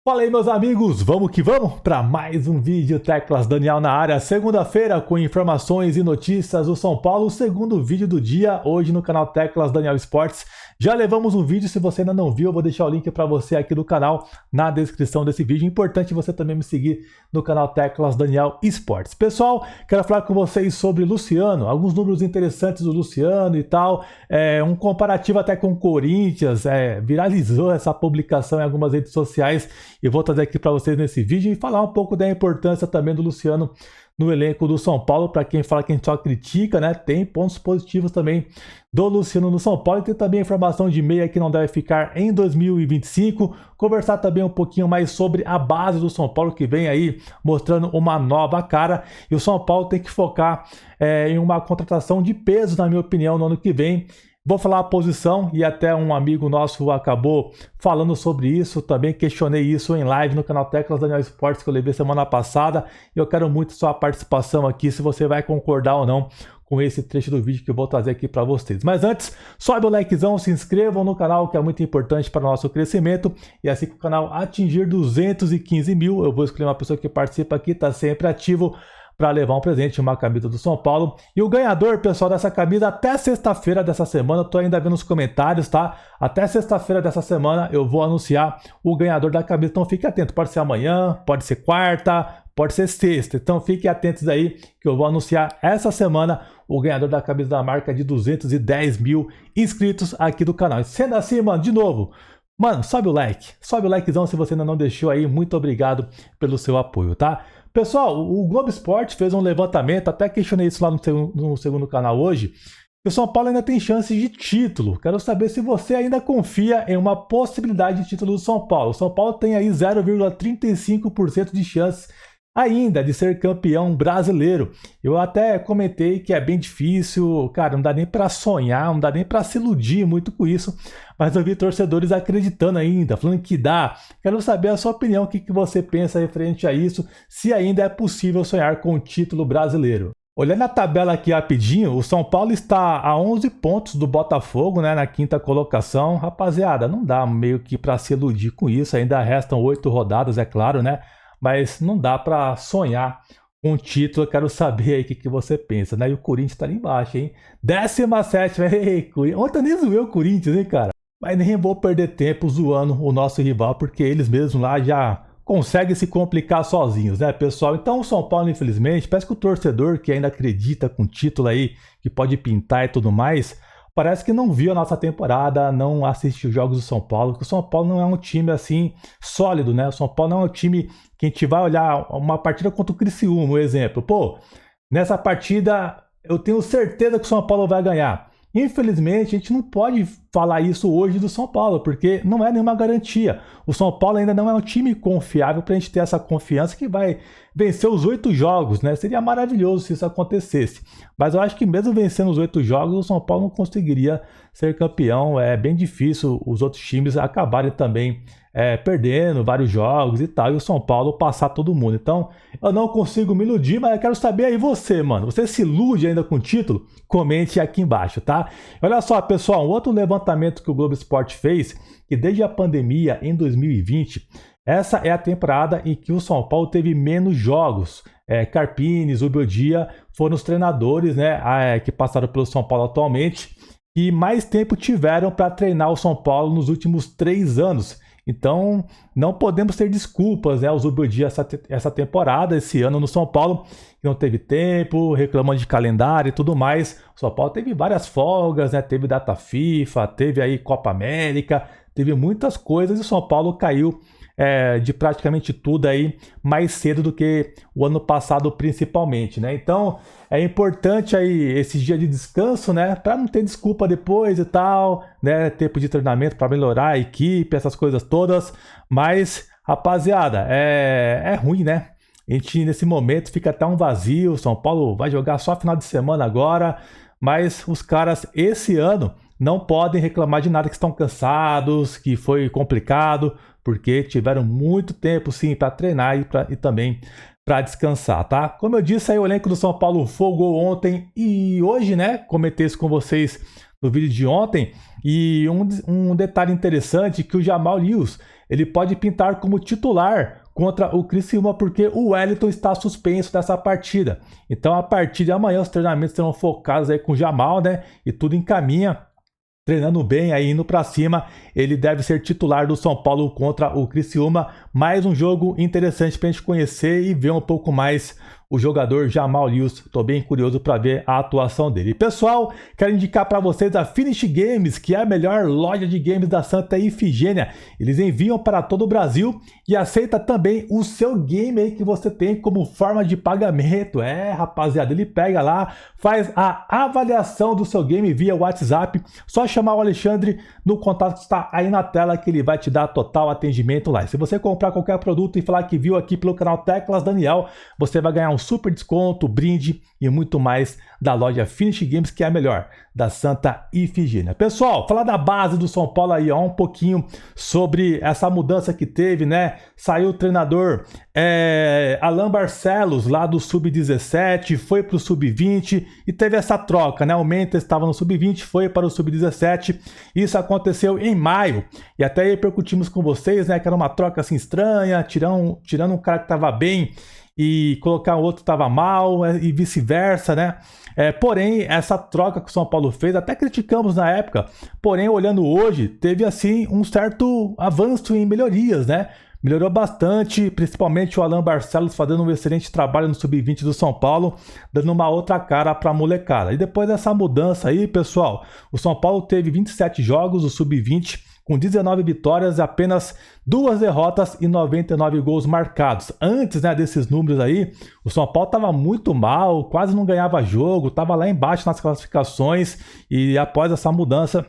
Fala aí, meus amigos, vamos que vamos para mais um vídeo Teclas Daniel na área. Segunda-feira com informações e notícias do São Paulo, o segundo vídeo do dia, hoje no canal Teclas Daniel Esportes. Já levamos um vídeo, se você ainda não viu, eu vou deixar o link para você aqui do canal na descrição desse vídeo. Importante você também me seguir no canal Teclas Daniel Esportes. Pessoal, quero falar com vocês sobre Luciano, alguns números interessantes do Luciano e tal, um comparativo até com o Corinthians, viralizou essa publicação em algumas redes sociais. Eu vou trazer aqui para vocês nesse vídeo e falar um pouco da importância também do Luciano no elenco do São Paulo. Para quem fala que a gente só critica, né? Tem pontos positivos também do Luciano no São Paulo. E tem também a informação de meia que não deve ficar em 2025. Conversar também um pouquinho mais sobre a base do São Paulo, que vem aí mostrando uma nova cara. E o São Paulo tem que focar em uma contratação de peso, na minha opinião, no ano que vem. Vou falar a posição e até um amigo nosso acabou falando sobre isso, também questionei isso em live no canal Teclas Daniel Esportes que eu levei semana passada. Eu quero muito sua participação aqui, se você vai concordar ou não com esse trecho do vídeo que eu vou trazer aqui para vocês. Mas antes, sobe o likezão, se inscrevam no canal, que é muito importante para o nosso crescimento. E assim que o canal atingir 215 mil, eu vou escolher uma pessoa que participa aqui, está sempre ativo, para levar um presente, uma camisa do São Paulo. E o ganhador, pessoal, dessa camisa, até sexta-feira dessa semana, eu tô ainda vendo os comentários, tá? Até sexta-feira dessa semana eu vou anunciar o ganhador da camisa, então fique atento, pode ser amanhã, pode ser quarta, pode ser sexta, então fiquem atentos aí que eu vou anunciar essa semana o ganhador da camisa da marca de 210 mil inscritos aqui do canal. E sendo assim, mano, de novo, mano, sobe o likezão se você ainda não deixou aí, muito obrigado pelo seu apoio, tá? Pessoal, o Globo Esporte fez um levantamento, até questionei isso lá no segundo canal hoje. O São Paulo ainda tem chances de título. Quero saber se você ainda confia em uma possibilidade de título do São Paulo. O São Paulo tem aí 0,35% de chances ainda de ser campeão brasileiro. Eu até comentei que é bem difícil, cara, não dá nem para sonhar, não dá nem para se iludir muito com isso, mas eu vi torcedores acreditando ainda, falando que dá. Quero saber a sua opinião, o que você pensa referente a isso, se ainda é possível sonhar com o título brasileiro. Olhando a tabela aqui rapidinho, o São Paulo está a 11 pontos do Botafogo, né, na quinta colocação. Rapaziada, não dá meio que para se iludir com isso, ainda restam 8 rodadas, é claro, né? Mas não dá para sonhar com um título. Eu quero saber aí o que você pensa, né? E o Corinthians tá ali embaixo, hein? 17ª, ei, ontem nem zoei o Corinthians, hein, cara? Mas nem vou perder tempo zoando o nosso rival, porque eles mesmos lá já conseguem se complicar sozinhos, né, pessoal? Então o São Paulo, infelizmente, parece que o torcedor que ainda acredita com título aí, que pode pintar e tudo mais, parece que não viu a nossa temporada, não assistiu os jogos do São Paulo, porque o São Paulo não é um time assim sólido, né? O São Paulo não é um time que a gente vai olhar uma partida contra o Criciúma, um exemplo. Pô, nessa partida eu tenho certeza que o São Paulo vai ganhar. Infelizmente, a gente não pode falar isso hoje do São Paulo, porque não é nenhuma garantia. O São Paulo ainda não é um time confiável para a gente ter essa confiança que vai vencer os 8 jogos, né? Seria maravilhoso se isso acontecesse. Mas eu acho que mesmo vencendo os 8 jogos, o São Paulo não conseguiria ser campeão. É bem difícil os outros times acabarem também perdendo vários jogos e tal, e o São Paulo passar todo mundo. Então, eu não consigo me iludir, mas eu quero saber aí você, mano. Você se ilude ainda com o título? Comente aqui embaixo, tá? Olha só, pessoal, um outro levantamento que o Globo Esporte fez, que desde a pandemia em 2020, essa é a temporada em que o São Paulo teve menos jogos. Carpini, Zubeldia foram os treinadores, né, que passaram pelo São Paulo atualmente e mais tempo tiveram para treinar o São Paulo nos últimos 3 anos. Então, não podemos ter desculpas, né? O Zubeldia essa temporada, esse ano no São Paulo, que não teve tempo, reclamando de calendário e tudo mais. O São Paulo teve várias folgas, né? Teve data FIFA, teve aí Copa América, teve muitas coisas e o São Paulo caiu de praticamente tudo aí mais cedo do que o ano passado principalmente, né? Então é importante aí esses dias de descanso, né? Para não ter desculpa depois e tal, né? Tempo de treinamento para melhorar a equipe, essas coisas todas. Mas, rapaziada, é ruim, né? A gente nesse momento fica até um vazio. São Paulo vai jogar só final de semana agora, mas os caras esse ano não podem reclamar de nada, que estão cansados, que foi complicado, porque tiveram muito tempo sim para treinar e também para descansar, tá? Como eu disse, aí o elenco do São Paulo folgou ontem e hoje, né, comentei isso com vocês no vídeo de ontem. E um detalhe interessante que o Jamal Lewis, ele pode pintar como titular contra o Criciúma, porque o Wellington está suspenso dessa partida. Então, a partir de amanhã, os treinamentos serão focados aí com o Jamal, né? E tudo encaminha, treinando bem, aí indo para cima. Ele deve ser titular do São Paulo contra o Criciúma. Mais um jogo interessante para a gente conhecer e ver um pouco mais o jogador Jamal Lewis. Estou bem curioso para ver a atuação dele. Pessoal, quero indicar para vocês a Finish Games, que é a melhor loja de games da Santa Ifigênia. Eles enviam para todo o Brasil e aceita também o seu game aí que você tem como forma de pagamento. Rapaziada, ele pega lá, faz a avaliação do seu game via WhatsApp. Só chamar o Alexandre no contato que está aí na tela, que ele vai te dar total atendimento lá. E se você comprar qualquer produto e falar que viu aqui pelo canal Teclas Daniel, você vai ganhar um super desconto, brinde e muito mais da loja Finish Games, que é a melhor da Santa Ifigênia. Pessoal, falar da base do São Paulo aí, ó, um pouquinho sobre essa mudança que teve, né? Saiu o treinador Alan Barcelos lá do Sub-17, foi para o Sub-20 e teve essa troca, né? O Mendes estava no Sub-20, foi para o Sub-17. Isso aconteceu em maio e até repercutimos com vocês, né? Que era uma troca assim estranha, tirando um cara que estava bem e colocar o outro estava mal e vice-versa, né? Porém, essa troca que o São Paulo fez, até criticamos na época, porém, olhando hoje, teve assim um certo avanço em melhorias, né? Melhorou bastante, principalmente o Alan Barcelos fazendo um excelente trabalho no Sub-20 do São Paulo, dando uma outra cara para a molecada. E depois dessa mudança aí, pessoal, o São Paulo teve 27 jogos, o Sub-20, com 19 vitórias, apenas 2 derrotas e 99 gols marcados. Antes, né, desses números aí, o São Paulo estava muito mal, quase não ganhava jogo, estava lá embaixo nas classificações e após essa mudança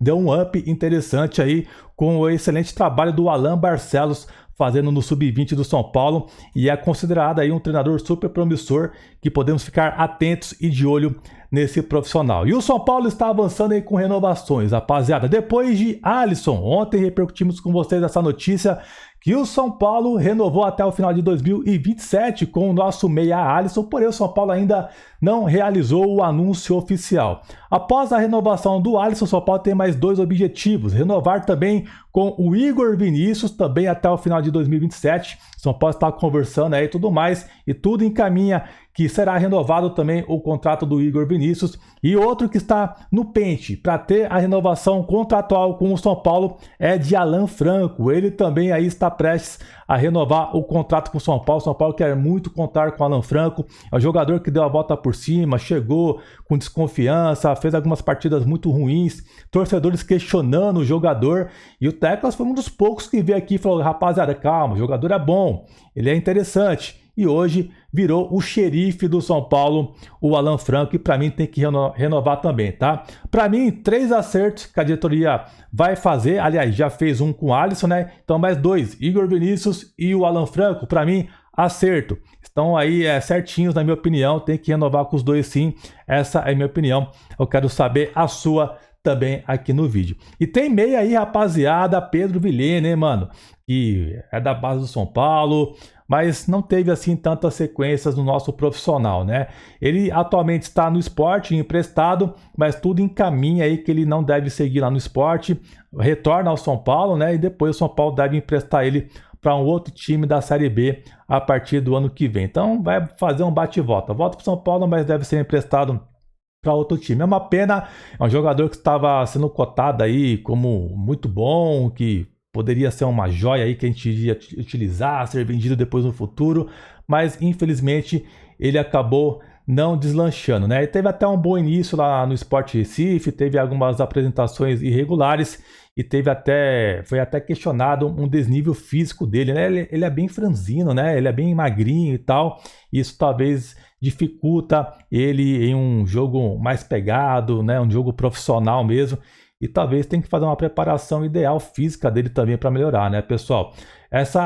deu um up interessante aí com o excelente trabalho do Alan Barcelos fazendo no Sub-20 do São Paulo e é considerado aí um treinador super promissor que podemos ficar atentos e de olho nesse profissional. E o São Paulo está avançando aí com renovações, rapaziada. Depois de Alisson, ontem repercutimos com vocês essa notícia que o São Paulo renovou até o final de 2027 com o nosso meia Alisson, porém o São Paulo ainda não realizou o anúncio oficial. Após a renovação do Alisson, o São Paulo tem mais 2 objetivos: renovar também com o Igor Vinícius, também até o final de 2027. O São Paulo está conversando aí e tudo mais, e tudo encaminha que será renovado também o contrato do Igor Vinícius. E outro que está no pente para ter a renovação contratual com o São Paulo é de Alan Franco. Ele também aí está prestes a renovar o contrato com o São Paulo. O São Paulo quer muito contar com o Alan Franco. É um jogador que deu a volta por cima, chegou com desconfiança, fez algumas partidas muito ruins, torcedores questionando o jogador. E o Teclas foi um dos poucos que veio aqui e falou: rapaziada, calma, o jogador é bom, ele é interessante. E hoje virou o xerife do São Paulo, o Alan Franco, e para mim tem que renovar também, tá? Para mim, 3 acertos que a diretoria vai fazer, aliás, já fez um com o Alisson, né? Então mais 2, Igor Vinícius e o Alan Franco, para mim, acerto. Estão aí certinhos, na minha opinião, tem que renovar com os dois sim, essa é a minha opinião. Eu quero saber a sua também aqui no vídeo. E tem meia aí, rapaziada, Pedro Vilhena, né, mano? Que é da base do São Paulo, mas não teve assim tantas sequências no nosso profissional, né? Ele atualmente está no Sport emprestado, mas tudo encaminha aí que ele não deve seguir lá no Sport, retorna ao São Paulo, né? E depois o São Paulo deve emprestar ele para um outro time da Série B a partir do ano que vem. Então vai fazer um bate-volta. Volta para o São Paulo, mas deve ser emprestado para outro time. É uma pena, é um jogador que estava sendo cotado aí como muito bom, que poderia ser uma joia aí que a gente iria utilizar, ser vendido depois no futuro, mas infelizmente ele acabou não deslanchando, né? Ele teve até um bom início lá no Sport Recife, teve algumas apresentações irregulares e foi até questionado um desnível físico dele, né? Ele é bem franzino, né? Ele é bem magrinho e tal. Isso talvez dificulta ele em um jogo mais pegado, né? Um jogo profissional mesmo. E talvez tenha que fazer uma preparação ideal física dele também para melhorar, né, pessoal?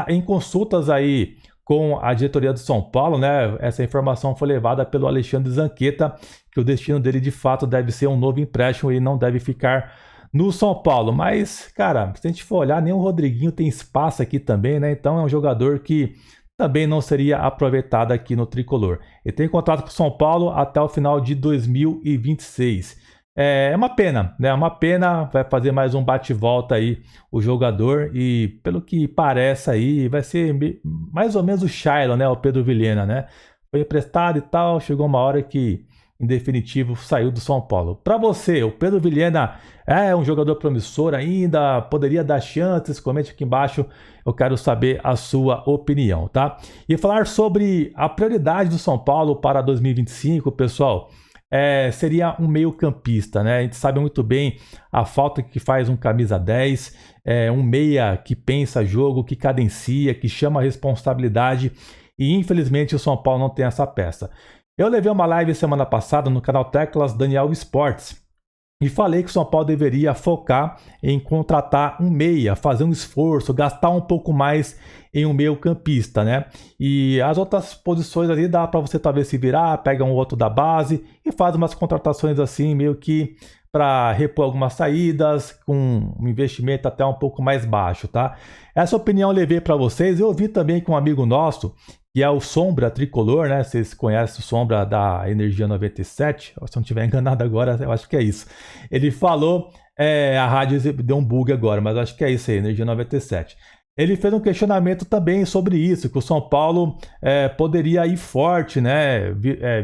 Em consultas aí com a diretoria do São Paulo, né, essa informação foi levada pelo Alexandre Zanqueta, que o destino dele de fato deve ser um novo empréstimo e não deve ficar no São Paulo. Mas, cara, se a gente for olhar, nem o Rodriguinho tem espaço aqui também, né? Então é um jogador que também não seria aproveitado aqui no Tricolor. Ele tem contrato com o São Paulo até o final de 2026. É uma pena, né? É uma pena, vai fazer mais um bate-volta aí o jogador e pelo que parece aí vai ser mais ou menos o Shailon, né? O Pedro Vilhena, né? Foi emprestado e tal, chegou uma hora que em definitivo saiu do São Paulo. Para você, o Pedro Vilhena é um jogador promissor ainda? Poderia dar chances? Comente aqui embaixo, eu quero saber a sua opinião, tá? E falar sobre a prioridade do São Paulo para 2025, pessoal. Seria um meio-campista, né? A gente sabe muito bem a falta que faz um camisa 10, um meia que pensa jogo, que cadencia, que chama a responsabilidade, e infelizmente o São Paulo não tem essa peça. Eu levei uma live semana passada no canal Teclas Daniel Esportes e falei que o São Paulo deveria focar em contratar um meia, fazer um esforço, gastar um pouco mais em um meio-campista, né? E as outras posições ali dá para você talvez se virar, pega um outro da base e faz umas contratações assim, meio que para repor algumas saídas, com um investimento até um pouco mais baixo, tá? Essa opinião eu levei para vocês. Eu ouvi também com um amigo nosso, que é o Sombra Tricolor, né? Vocês conhecem o Sombra da Energia 97? Se eu não estiver enganado agora, eu acho que é isso. Ele falou, a rádio deu um bug agora, mas acho que é isso aí, Energia 97. Ele fez um questionamento também sobre isso, que o São Paulo poderia ir forte, né?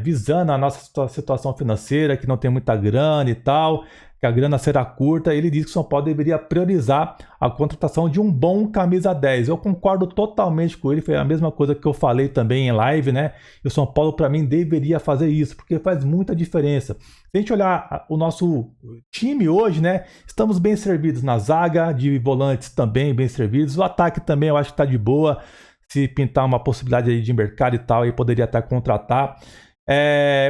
Visando a nossa situação financeira, que não tem muita grana e tal, que a grana será curta. Ele disse que o São Paulo deveria priorizar a contratação de um bom camisa 10. Eu concordo totalmente com ele, foi a mesma coisa que eu falei também em live, né? E o São Paulo, para mim, deveria fazer isso, porque faz muita diferença. Se a gente olhar o nosso time hoje, né? Estamos bem servidos na zaga, de volantes também bem servidos. O ataque também eu acho que está de boa. Se pintar uma possibilidade aí de mercado e tal, aí poderia até contratar.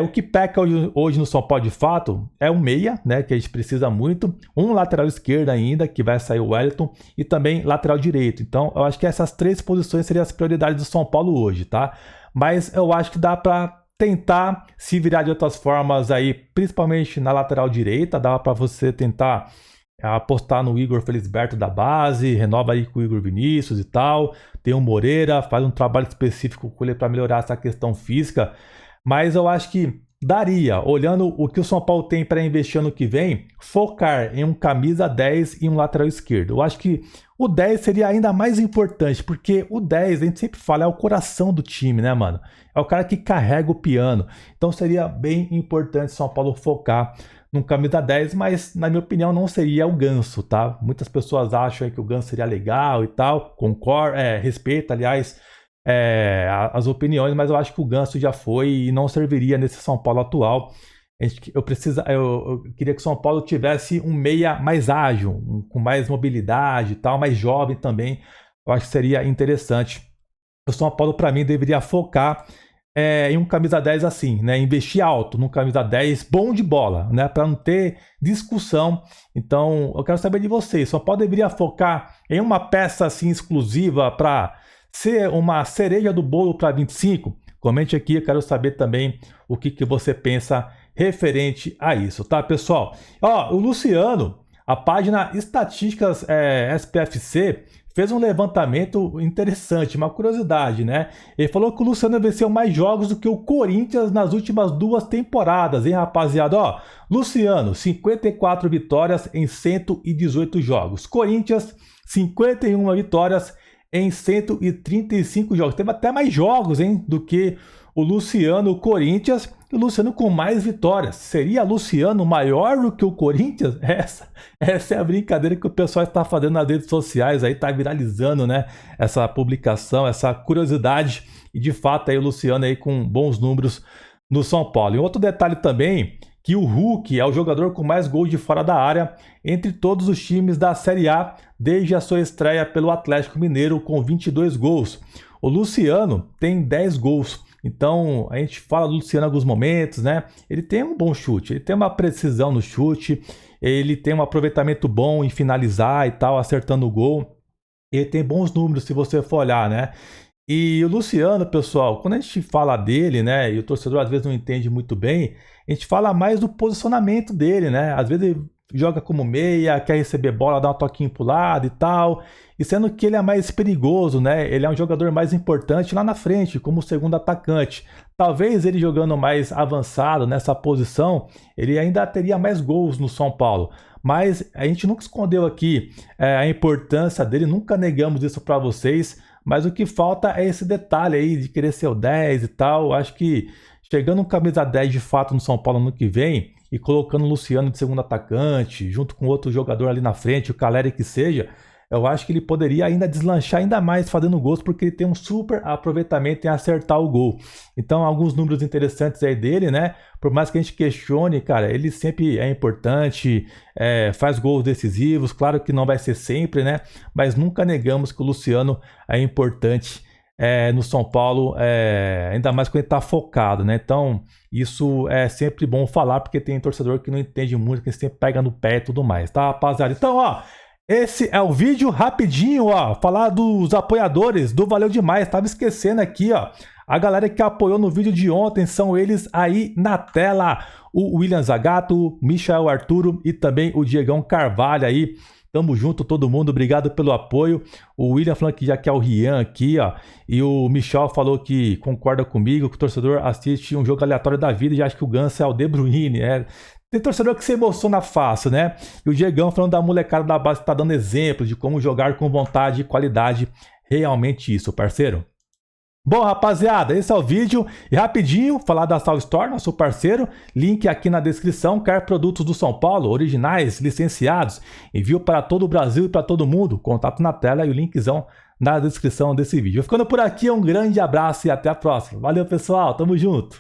O que peca hoje no São Paulo de fato é um meia, né, que a gente precisa muito, um lateral esquerdo ainda, que vai sair o Wellington, e também lateral direito. Então eu acho que essas três posições seriam as prioridades do São Paulo hoje, tá? Mas eu acho que dá para tentar se virar de outras formas aí, principalmente na lateral direita. Dá para você tentar apostar no Igor Felisberto da base, renova aí com o Igor Vinícius e tal, tem o Moreira, faz um trabalho específico com ele para melhorar essa questão física. Mas eu acho que daria, olhando o que o São Paulo tem para investir ano que vem, focar em um camisa 10 e um lateral esquerdo. Eu acho que o 10 seria ainda mais importante, porque o 10, a gente sempre fala, é o coração do time, né, mano? É o cara que carrega o piano. Então seria bem importante o São Paulo focar num camisa 10, mas na minha opinião não seria o Ganso, tá? Muitas pessoas acham que o Ganso seria legal e tal, concordo, respeito, aliás, as opiniões, mas eu acho que o Ganso já foi e não serviria nesse São Paulo atual. Eu queria que o São Paulo tivesse um meia mais ágil, com mais mobilidade e tal, mais jovem também. Eu acho que seria interessante. O São Paulo, para mim, deveria focar em um camisa 10 assim, né? Investir alto num camisa 10 bom de bola, né? Para não ter discussão. Então, eu quero saber de vocês. O São Paulo deveria focar em uma peça assim exclusiva para ser uma cereja do bolo para 25? Comente aqui, eu quero saber também o que você pensa referente a isso, tá, pessoal? Ó, o Luciano, a página Estatísticas SPFC, fez um levantamento interessante, uma curiosidade, né? Ele falou que o Luciano venceu mais jogos do que o Corinthians nas últimas 2 temporadas, hein, rapaziada? Ó, Luciano, 54 vitórias em 118 jogos. Corinthians, 51 vitórias em 135 jogos. Teve até mais jogos, hein, do que o Luciano, o Corinthians, e o Luciano com mais vitórias. Seria o Luciano maior do que o Corinthians? Essa é a brincadeira que o pessoal está fazendo nas redes sociais, aí está viralizando, né, essa publicação, essa curiosidade, e de fato aí o Luciano aí com bons números no São Paulo. E outro detalhe também, que o Hulk é o jogador com mais gols de fora da área entre todos os times da Série A desde a sua estreia pelo Atlético Mineiro com 22 gols. O Luciano tem 10 gols. Então, a gente fala do Luciano em alguns momentos, né? Ele tem um bom chute, ele tem uma precisão no chute, ele tem um aproveitamento bom em finalizar e tal, acertando o gol. Ele tem bons números se você for olhar, né? E o Luciano, pessoal, quando a gente fala dele, né, e o torcedor às vezes não entende muito bem, a gente fala mais do posicionamento dele, né? Às vezes ele joga como meia, quer receber bola, dar um toquinho pro lado e tal. E sendo que ele é mais perigoso, né? Ele é um jogador mais importante lá na frente, como segundo atacante. Talvez ele jogando mais avançado nessa posição, ele ainda teria mais gols no São Paulo. Mas a gente nunca escondeu aqui a importância dele, nunca negamos isso para vocês. Mas o que falta é esse detalhe aí de querer ser o 10 e tal. Acho que chegando um camisa 10 de fato no São Paulo no que vem e colocando o Luciano de segundo atacante, junto com outro jogador ali na frente, o Caleri que seja, eu acho que ele poderia ainda deslanchar ainda mais fazendo gols, porque ele tem um super aproveitamento em acertar o gol. Então, alguns números interessantes aí dele, né? Por mais que a gente questione, cara, ele sempre é importante, faz gols decisivos, claro que não vai ser sempre, né? Mas nunca negamos que o Luciano é importante no São Paulo, ainda mais quando ele tá focado, né? Então, isso é sempre bom falar, porque tem torcedor que não entende muito, que sempre pega no pé e tudo mais, tá, rapaziada? Então, ó, esse é o vídeo rapidinho, ó, falar dos apoiadores do Valeu Demais, tava esquecendo aqui, ó, a galera que apoiou no vídeo de ontem são eles aí na tela, o William Zagato, Michael Arturo e também o Diegão Carvalho aí. Tamo junto todo mundo, obrigado pelo apoio. O William falando que já quer o Rian aqui, ó. E o Michel falou que concorda comigo, que o torcedor assiste um jogo aleatório da vida e já acha que o Ganso é o De Bruyne, Tem torcedor que se emociona fácil, né? E o Diegão falando da molecada da base que tá dando exemplo de como jogar com vontade e qualidade. Realmente isso, parceiro. Bom, rapaziada, esse é o vídeo. E rapidinho, falar da Sal Store, nosso parceiro. Link aqui na descrição. Quer produtos do São Paulo, originais, licenciados. Envio para todo o Brasil e para todo mundo. Contato na tela e o linkzão na descrição desse vídeo. Ficando por aqui, um grande abraço e até a próxima. Valeu, pessoal. Tamo junto.